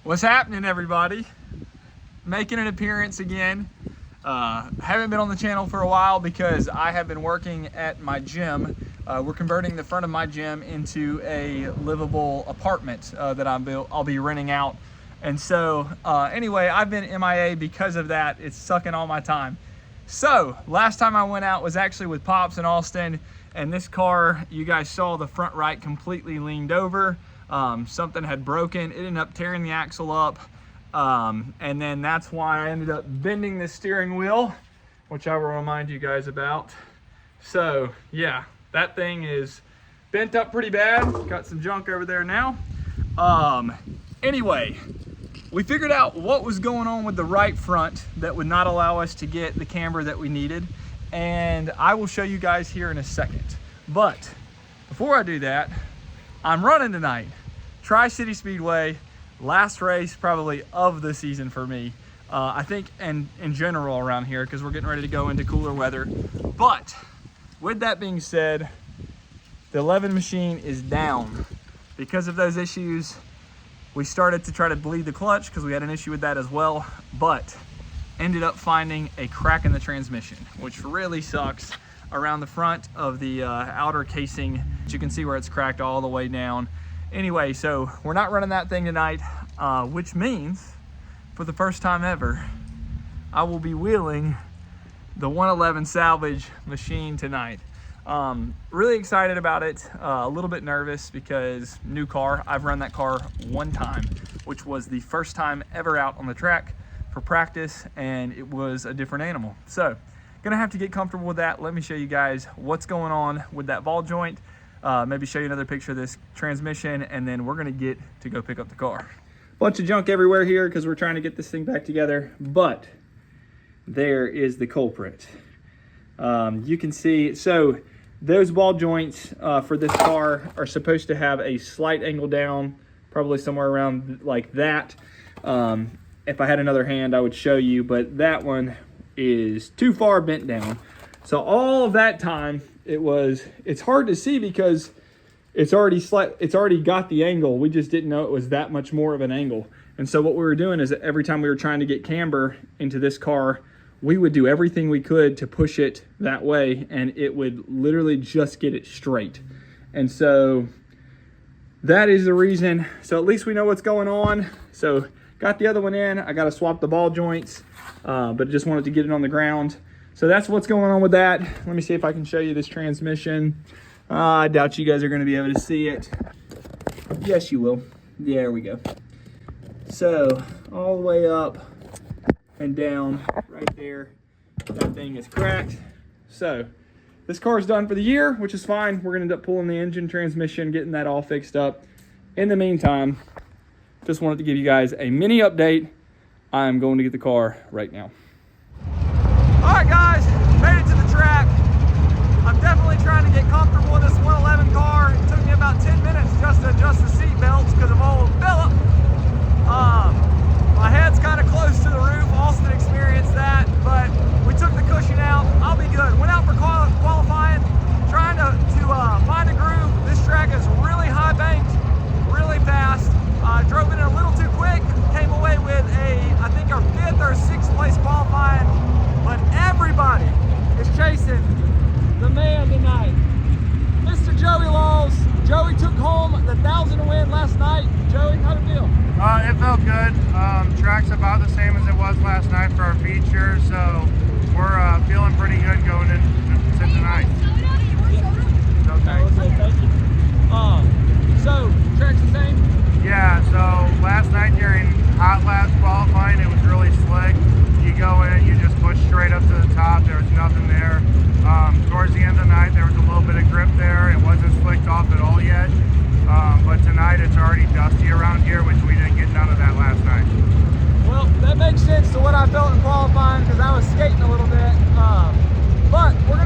What's happening, everybody? Making an appearance again. Haven't been on the channel for a while because I have been working at my gym. We're converting the front of my gym into a livable apartment that I'll be renting out. And so anyway, I've been MIA because of that. It's sucking all my time. So last time I went out was actually with Pops in Austin, and this car, you guys saw the front right completely leaned over. Something had broken. It ended up tearing the axle up. And then that's why I ended up bending the steering wheel, which I will remind you guys about. So yeah, that thing is bent up pretty bad. Got some junk over there now. Anyway, we figured out what was going on with the right front that would not allow us to get the camber that we needed. And I will show you guys here in a second. But before I do that, I'm running tonight. Tri-City Speedway, last race probably of the season for me. I think, and in general around here, because we're getting ready to go into cooler weather. But with that being said, the 11 machine is down. Because of those issues, we started to try to bleed the clutch because we had an issue with that as well, but ended up finding a crack in the transmission, which really sucks around the front of the outer casing. You can see where it's cracked all the way down. Anyway, so we're not running that thing tonight, which means for the first time ever, I will be wheeling the 111 salvage machine tonight. Really excited about it, a little bit nervous because new car. I've run that car one time, which was the first time ever out on the track for practice, and it was a different animal. So gonna have to get comfortable with that. Let me show you guys what's going on with that ball joint, maybe show you another picture of this transmission, and then we're gonna get to go pick up the car. Bunch of junk everywhere here because we're trying to get this thing back together, but there is the culprit. You can see, so those ball joints for this car are supposed to have a slight angle down, probably somewhere around like that. If I had another hand, I would show you, but that one is too far bent down. So all of that time, it's hard to see because it's already got the angle. We just didn't know it was that much more of an angle. And so what we were doing is every time we were trying to get camber into this car, we would do everything we could to push it that way, and it would literally just get it straight. And so that is the reason. So at least we know what's going on. So got the other one in. I got to swap the ball joints, but just wanted to get it on the ground. So that's what's going on with that. Let me see if I can show you this transmission. I doubt you guys are going to be able to see it. Yes, you will. There we go. So all the way up and down right there, that thing is cracked. So this car is done for the year, which is fine. We're gonna end up pulling the engine, transmission, getting that all fixed up. In the meantime, just wanted to give you guys a mini update. I'm going to get the car right now. All right, guys, made it to the track. I'm definitely trying to get comfortable with this 111 car. It took me about 10 minutes just to adjust the seat belts because of old Philip. My head's kind of close to the roof. Austin experienced that, but we took the cushion out. I'll be good. Went out for qualifying, trying to find a groove. This track is really high banked, really fast. Drove it a little too quick. Came away with I think our 5th or 6th place qualifying. But everybody is chasing the man tonight, Mr. Joey Laws. Joey took home the 1,000 win last night. Joey, how'd it feel? It felt good. Track's about the same as it was last night for our feature, so we're feeling pretty good going into tonight. Okay, thank you. So, track's the same? Yeah, so last night during hot laps qualifying, it was really slick. You go in, you just push straight up to the top. There was nothing there. Towards the end of the night, there was a little bit of grip there. It wasn't slicked off at all yet. But tonight it's already dusty around here, which we didn't get none of that last night. Well, that makes sense to what I felt in qualifying because I was skating a little bit. But we're going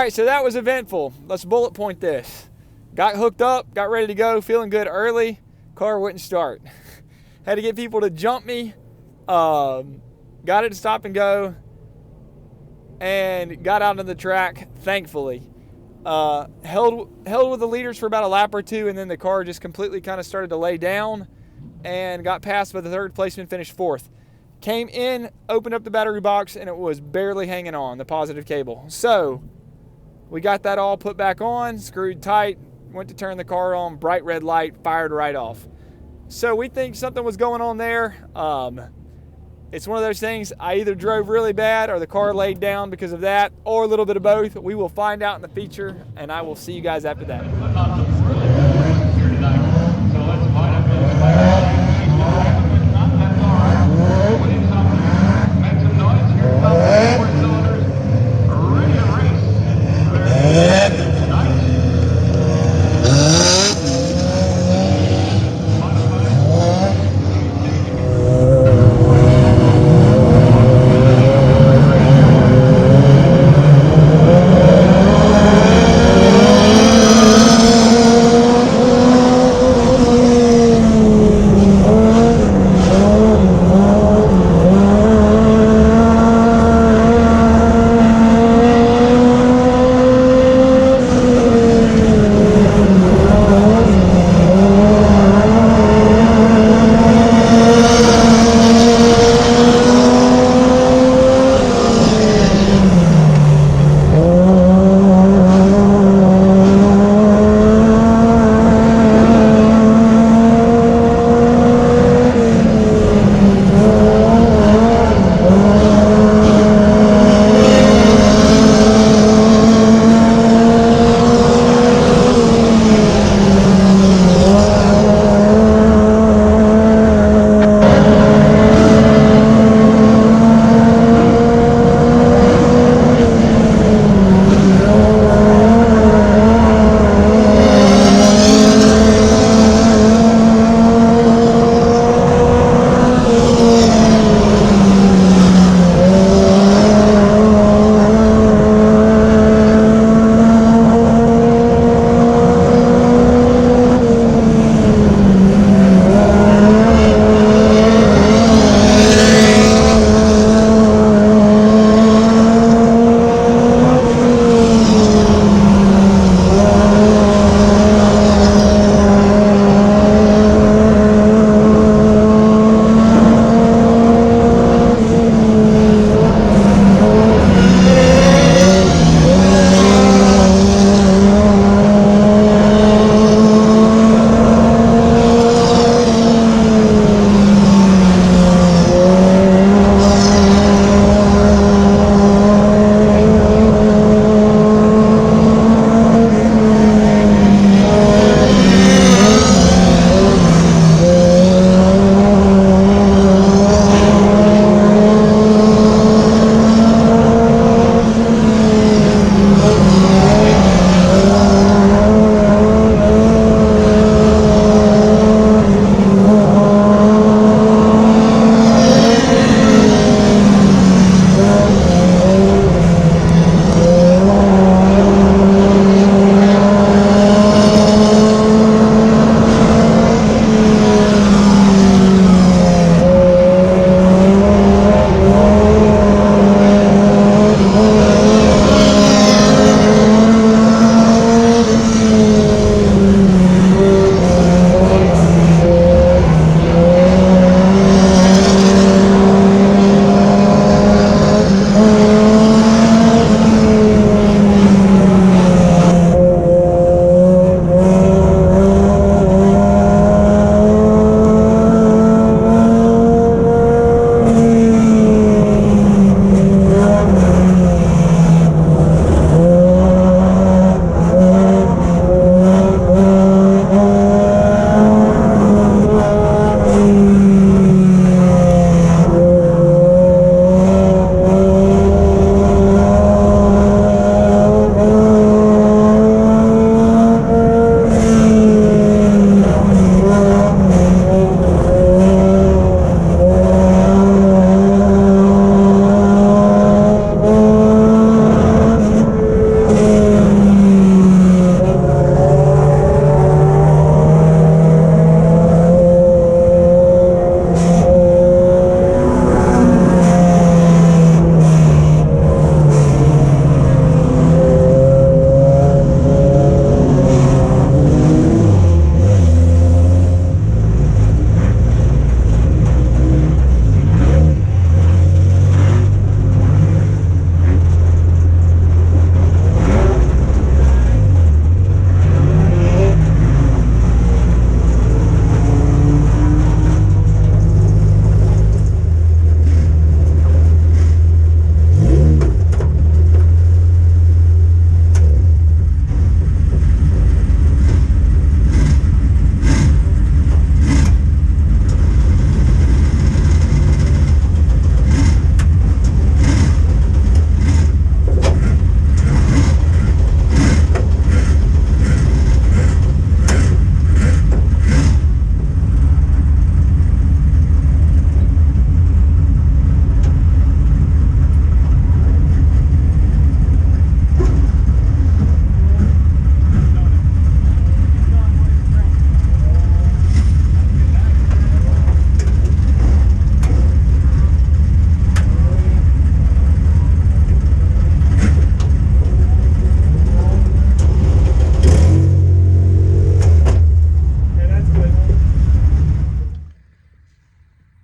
right, so that was eventful. Let's bullet point this. Got hooked up, got ready to go, feeling good early. Car wouldn't start. Had to get people to jump me. Got it to stop and go. And got out on the track, thankfully. Held with the leaders for about a lap or two, and then the car just completely kind of started to lay down and got passed by the third placeman, finished fourth. Came in, opened up the battery box, and it was barely hanging on, the positive cable. So we got that all put back on, screwed tight, went to turn the car on, bright red light, fired right off. So we think something was going on there. It's one of those things, I either drove really bad or the car laid down because of that, or a little bit of both. We will find out in the feature, and I will see you guys after that.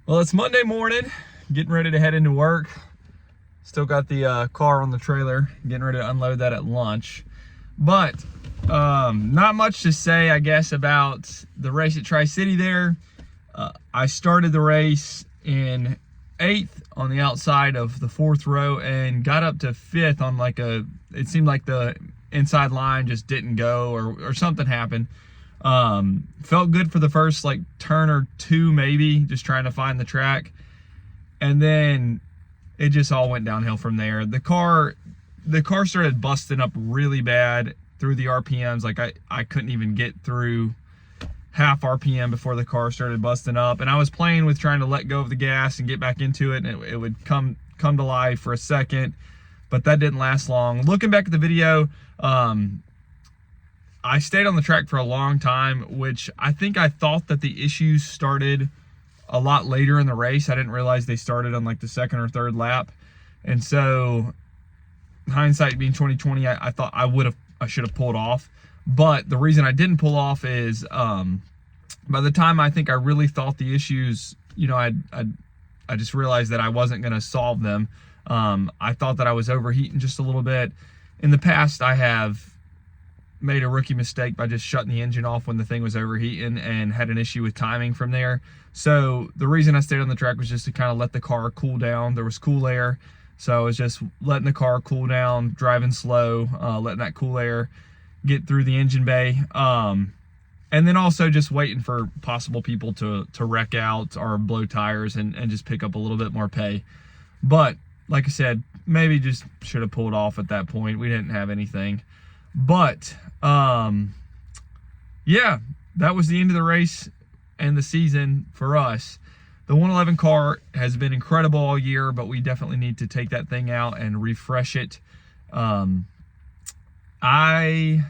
Well, it's Monday morning, getting ready to head into work. Still got the car on the trailer, getting ready to unload that at lunch. But not much to say, I guess, about the race at Tri-City there. I started the race in 8th on the outside of the 4th row and got up to 5th on like it seemed like the inside line just didn't go, or something happened. Felt good for the first like turn or two, maybe, just trying to find the track. And then it just all went downhill from there. The car started busting up really bad through the RPMs. Like I couldn't even get through half RPM before the car started busting up. And I was playing with trying to let go of the gas and get back into it, and it would come to life for a second, but that didn't last long. Looking back at the video, I stayed on the track for a long time, which I thought that the issues started a lot later in the race. I didn't realize they started on like the 2nd or 3rd lap. And so, hindsight being 2020, I thought I should have pulled off. But the reason I didn't pull off is by the time I really thought the issues, you know, I just realized that I wasn't going to solve them. I thought that I was overheating just a little bit. In the past, I have made a rookie mistake by just shutting the engine off when the thing was overheating and had an issue with timing from there. So the reason I stayed on the track was just to kind of let the car cool down. There was cool air, so I was just letting the car cool down, driving slow, letting that cool air get through the engine bay, and then also just waiting for possible people to wreck out or blow tires and just pick up a little bit more pay. But like I said, maybe just should have pulled off at that point. We didn't have anything. But yeah, that was the end of the race and the season for us. The 111 car has been incredible all year, but we definitely need to take that thing out and refresh it. I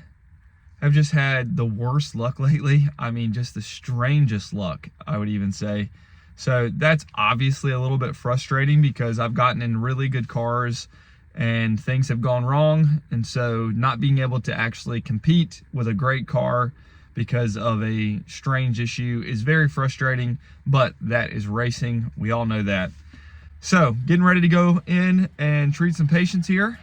have just had the worst luck lately. I mean, just the strangest luck, I would even say. So that's obviously a little bit frustrating because I've gotten in really good cars and things have gone wrong. And so not being able to actually compete with a great car because of a strange issue is very frustrating, but that is racing. We all know that. So getting ready to go in and treat some patients here.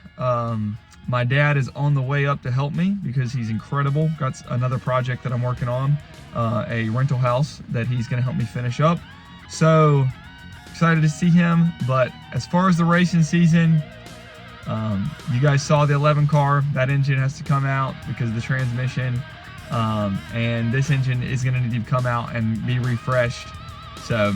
My dad is on the way up to help me because he's incredible. Got another project that I'm working on, a rental house that he's gonna help me finish up. So excited to see him. But as far as the racing season, you guys saw the 11 car. That engine has to come out because of the transmission. And this engine is gonna need to come out and be refreshed. So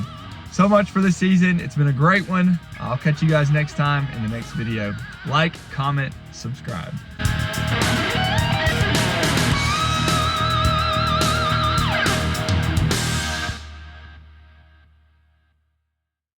much for this season. It's been a great one. I'll catch you guys next time in the next video. Like, comment, subscribe.